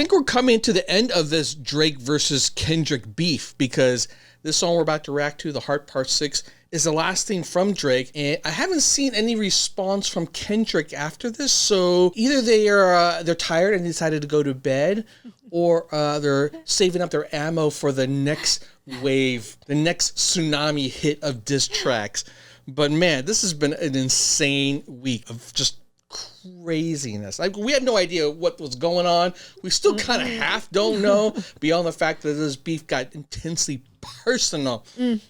think we're coming to the end of this Drake versus Kendrick beef, because this song we're about to react to, The Heart Part 6, is the last thing from Drake, and I haven't seen any response from Kendrick after this. So either they're tired and decided to go to bed, or they're saving up their ammo for the next wave, the next tsunami hit of diss tracks. But man, this has been an insane week of just craziness. Like, we had no idea what was going on. We still kind of half don't know, beyond the fact that this beef got intensely personal, to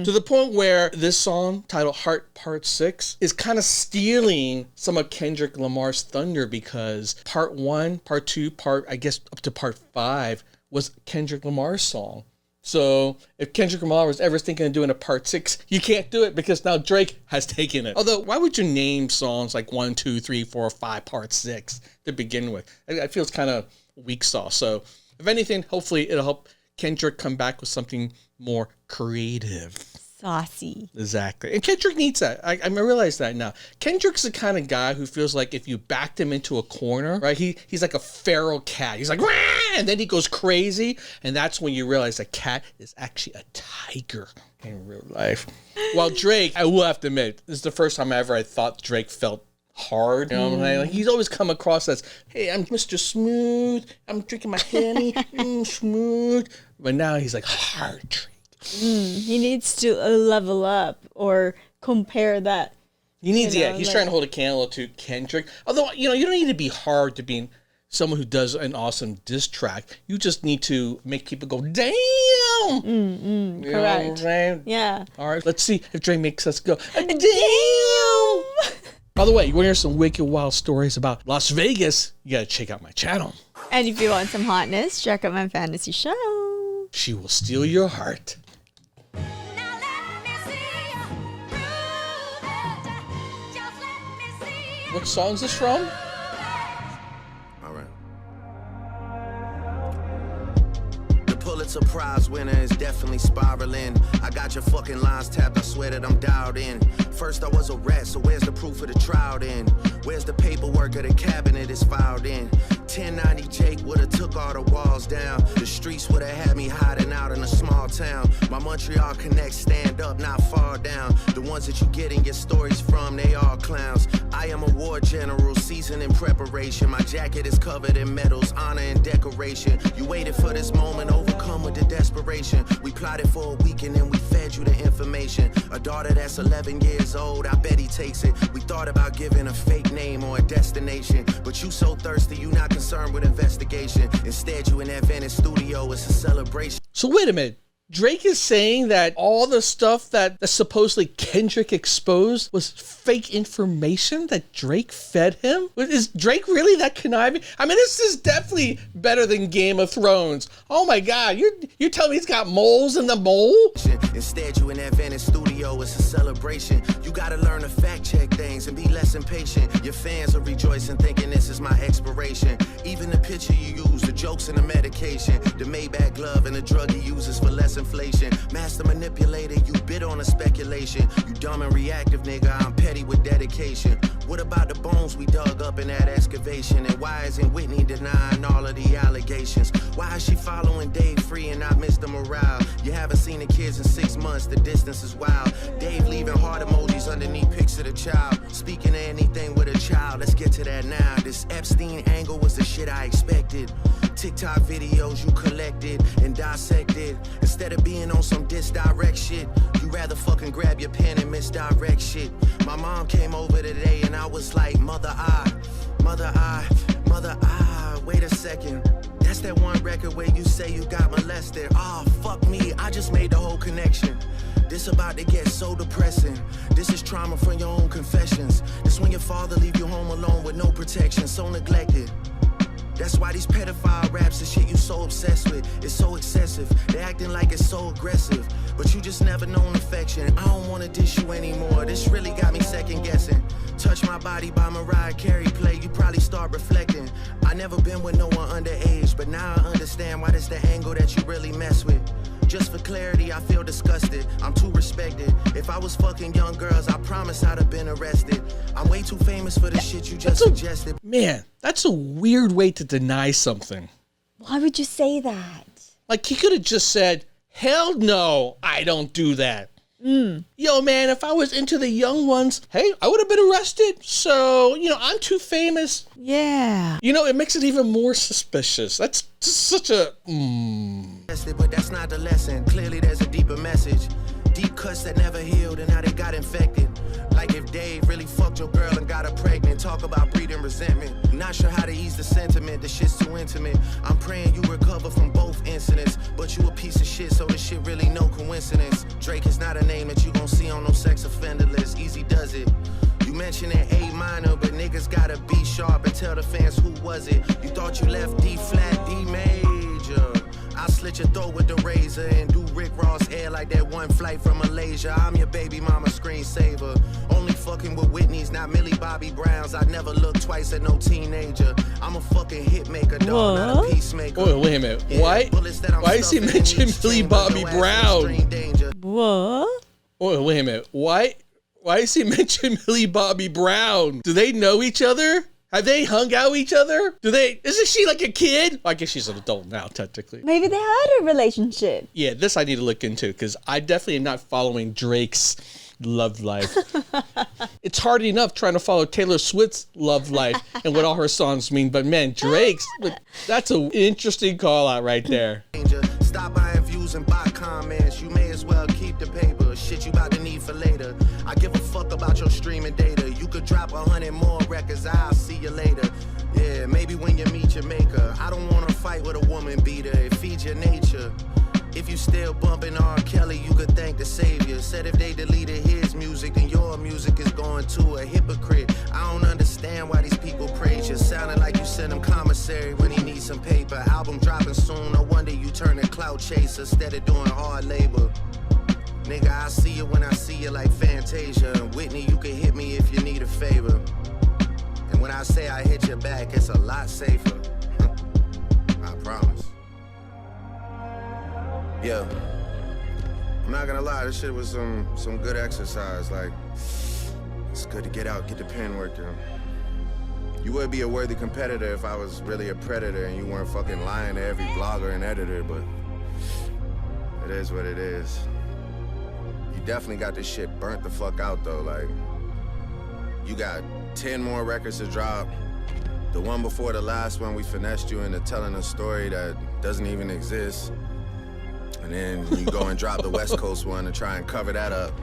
the point where this song titled Heart Part 6 is kind of stealing some of Kendrick Lamar's thunder, because part 1, part 2, I guess up to part 5 was Kendrick Lamar's song. So if Kendrick Lamar was ever thinking of doing a part 6, you can't do it because now Drake has taken it. Although, why would you name songs like 1, 2, 3, 4, 5, part 6 to begin with? I feel it's kind of weak sauce. So if anything, hopefully it'll help Kendrick come back with something more creative. Saucy. Exactly. And Kendrick needs that. I realize that now. Kendrick's the kind of guy who feels like if you backed him into a corner, right? He's like a feral cat. He's like, wah! And then he goes crazy. And that's when you realize a cat is actually a tiger in real life. While Drake, I will have to admit, this is the first time I thought Drake felt hard. You know what I'm saying? Like, he's always come across as, hey, I'm Mr. Smooth. I'm drinking my Henny. Smooth. But now he's like, hard Drake. He needs to level up or compare that. He needs, he's trying to hold a candle to Kendrick. Although, you don't need to be hard to be someone who does an awesome diss track. You just need to make people go, damn! Correct. You know what I'm saying? Yeah. All right, let's see if Drake makes us go, damn! By the way, you want to hear some wicked wild stories about Las Vegas? You got to check out my channel. And if you want some hotness, check out my fantasy show. She will steal your heart. What song is this from? All right. The Pulitzer Prize winner is definitely spiraling. I got your fucking lines tapped, I swear that I'm dialed in. First I was a rat, so where's the proof of the trial then? Where's the paperwork of the cabinet is filed in? 1090 Jake would've took all the walls down. The streets would've had me hiding out in a small town. My Montreal connects stand up, not fall down. The ones that you getting your stories from, they all clowns. I am a war general, seasoned in preparation. My jacket is covered in medals, honor and decoration. You waited for this moment, overcome with the desperation. We plotted for a week and then we fed you the information. A daughter that's 11 years old, I bet he takes it. We thought about giving a fake name or a destination, but you so thirsty, you not concerned with investigation. Instead, you in that Venice studio, it's a celebration. So wait a minute. Drake is saying that all the stuff that supposedly Kendrick exposed was fake information that Drake fed him? Is Drake really that conniving? I mean, this is definitely better than Game of Thrones. Oh my God, you're telling me he's got moles in the mole? Instead, you in that Venice studio, it's a celebration. You gotta learn to fact check things and be less impatient. Your fans are rejoicing, thinking this is my expiration. Even the picture you use, the jokes and the medication, the Maybach glove and the drug he uses for less inflation. Master manipulator, you bid on a speculation. You dumb and reactive, nigga, I'm petty with dedication. What about the bones we dug up in that excavation? And why isn't Whitney denying all of the allegations? Why is she following Dave free and not Mr. Morale? You haven't seen the kids in 6 months, the distance is wild. Dave leaving heart emojis underneath pics of the child. Speaking of anything with a child, let's get to that now. This Epstein angle was the shit I expected. TikTok videos you collected and dissected. Instead of being on some disdirect shit, you rather fucking grab your pen and misdirect shit. My mom came over today and I was like, mother, wait a second. That's that one record where you say you got molested. Oh, fuck me, I just made the whole connection. This about to get so depressing. This is trauma from your own confessions. This when your father leave you home alone with no protection, so neglected. That's why these pedophile raps, the shit you so obsessed with, is so excessive. They acting like it's so aggressive, but you just never known affection. I don't wanna dish you anymore, this really got me second guessing. Touch My Body by Mariah Carey play, you probably start reflecting. I never been with no one underage, but now I understand why that's the angle that you really mess with. Just for clarity, I feel disgusted. I'm too respected. If I was fucking young girls, I promise I'd have been arrested. I'm way too famous for the shit you just suggested. Man, that's a weird way to deny something. Why would you say that? Like, he could have just said, hell no, I don't do that. Yo, man, if I was into the young ones, hey, I would have been arrested. So, I'm too famous. Yeah. It makes it even more suspicious. That's just such a... But that's not the lesson. Clearly there's a deeper message. Deep cuts that never healed and how they got infected. Like if Dave really fucked your girl and got her pregnant. Talk about breeding resentment. Not sure how to ease the sentiment. The shit's too intimate. I'm praying you recover from both incidents. But you a piece of shit, so this shit really no coincidence. Drake is not a name that you gon' see on no sex offender list. Easy does it. You mentioned an A minor, but niggas gotta be sharp and tell the fans who was it. You thought you left D flat, D major. I'll slit your throat with the razor and do Rick Ross hair like that one flight from Malaysia. I'm your baby mama screensaver. Only fucking with Whitney's, not Millie Bobby Browns. I never look twice at no teenager. I'm a fucking hit maker, dog, not a peacemaker. Wait a minute. Why is he mentioning Millie Bobby Brown? What? Wait a minute. Why is he mentioning Millie Bobby Brown? Do they know each other? Have they hung out with each other? Isn't she like a kid? Well, I guess she's an adult now, technically. Maybe they had a relationship. Yeah, this I need to look into because I definitely am not following Drake's love life. It's hard enough trying to follow Taylor Swift's love life and what all her songs mean. But man, Drake's, that's an interesting call out right there. Stop buying views and buy comments. You may as well keep the paper. Shit you about to need for later. I give a fuck about your streaming data. You could drop 100 more records. I'll see you later. Yeah, maybe when you meet your maker. I don't want to fight with a woman beater. It feeds your nature. If you still bumping R. Kelly, you could thank the savior. Said if they deleted his music, then your music is going to a hypocrite. I don't understand why these people praise you. Sounding like you sent him commissary when he needs some paper. Album dropping soon, no wonder you turn a clout chaser instead of doing hard labor. Nigga, I see you when I see you like Fantasia. And Whitney, you can hit me if you need a favor. And when I say I hit your back, it's a lot safer. I promise. Yeah, I'm not gonna lie, this shit was some good exercise. Like, it's good to get out, get the pen working. You would be a worthy competitor if I was really a predator and you weren't fucking lying to every blogger and editor, but it is what it is. You definitely got this shit burnt the fuck out though. Like, you got 10 more records to drop. The one before the last one, we finessed you into telling a story that doesn't even exist. And then you go and drop the West Coast one and try and cover that up.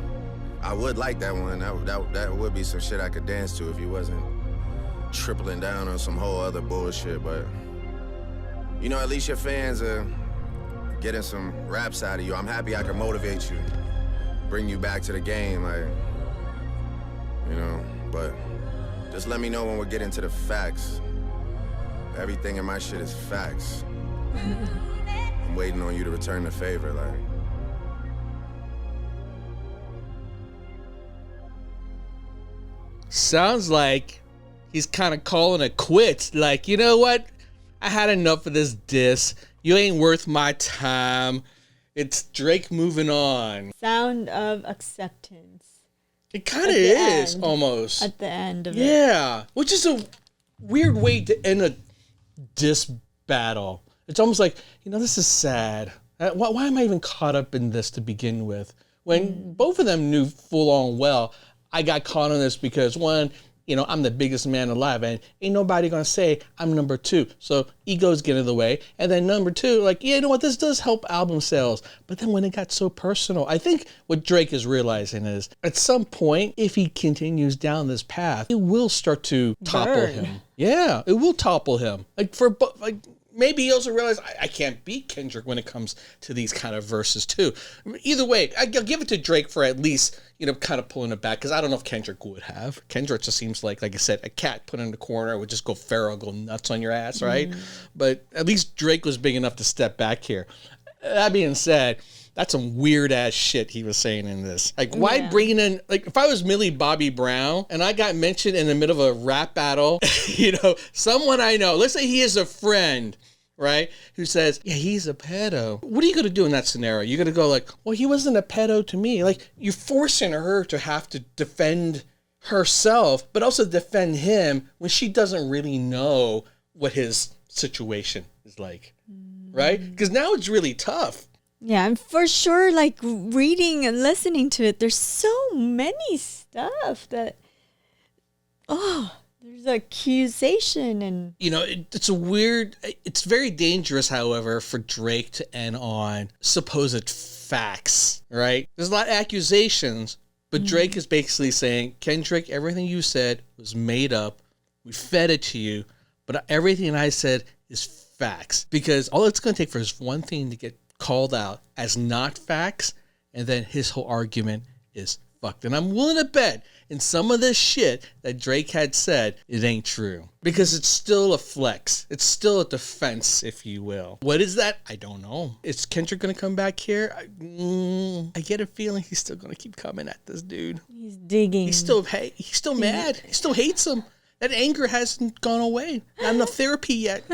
I would like that one. That would be some shit I could dance to if you wasn't tripling down on some whole other bullshit. But, at least your fans are getting some raps out of you. I'm happy I can motivate you, bring you back to the game, but just let me know when we're getting to the facts. Everything in my shit is facts. I'm waiting on you to return the favor, Sounds like he's kind of calling it quits. Like, you know what? I had enough of this diss. You ain't worth my time. It's Drake moving on. Sound of acceptance. It kind of is, end. Almost. At the end of it. Yeah, which is a weird way to end a diss battle. It's almost like, this is sad. Why am I even caught up in this to begin with? When both of them knew full on well, I got caught on this because one, I'm the biggest man alive and ain't nobody gonna say I'm number two. So egos get in the way. And then number two, this does help album sales. But then when it got so personal, I think what Drake is realizing is at some point, if he continues down this path, it will start to topple him. Yeah, it will topple him. Maybe he also realized I can't beat Kendrick when it comes to these kind of verses too. Either way, I'll give it to Drake for at least, kind of pulling it back because I don't know if Kendrick would have. Kendrick just seems like I said, a cat put in the corner would just go feral, go nuts on your ass, right? But at least Drake was big enough to step back here. That being said, that's some weird ass shit he was saying in this. Why bringing in, if I was Millie Bobby Brown and I got mentioned in the middle of a rap battle, someone I know, let's say he is a friend, right, who says, yeah, he's a pedo. What are you going to do in that scenario? You're going to go well, he wasn't a pedo to me. You're forcing her to have to defend herself, but also defend him when she doesn't really know what his situation is like, right? Because now it's really tough. Yeah, and for sure, like reading and listening to it, there's so many stuff that, there's accusation and. You know, it's very dangerous, however, for Drake to end on supposed facts, right? There's a lot of accusations, but Drake is basically saying, Kendrick, everything you said was made up. We fed it to you, but everything I said is facts. Because all it's going to take for is one thing to get called out as not facts, and then his whole argument is fucked. And I'm willing to bet in some of this shit that Drake had said, it ain't true. Because it's still a flex. It's still a defense, if you will. What is that? I don't know. Is Kendrick going to come back here? I get a feeling he's still going to keep coming at this dude. He's digging. He's still mad. He still hates him. That anger hasn't gone away. Not enough therapy yet.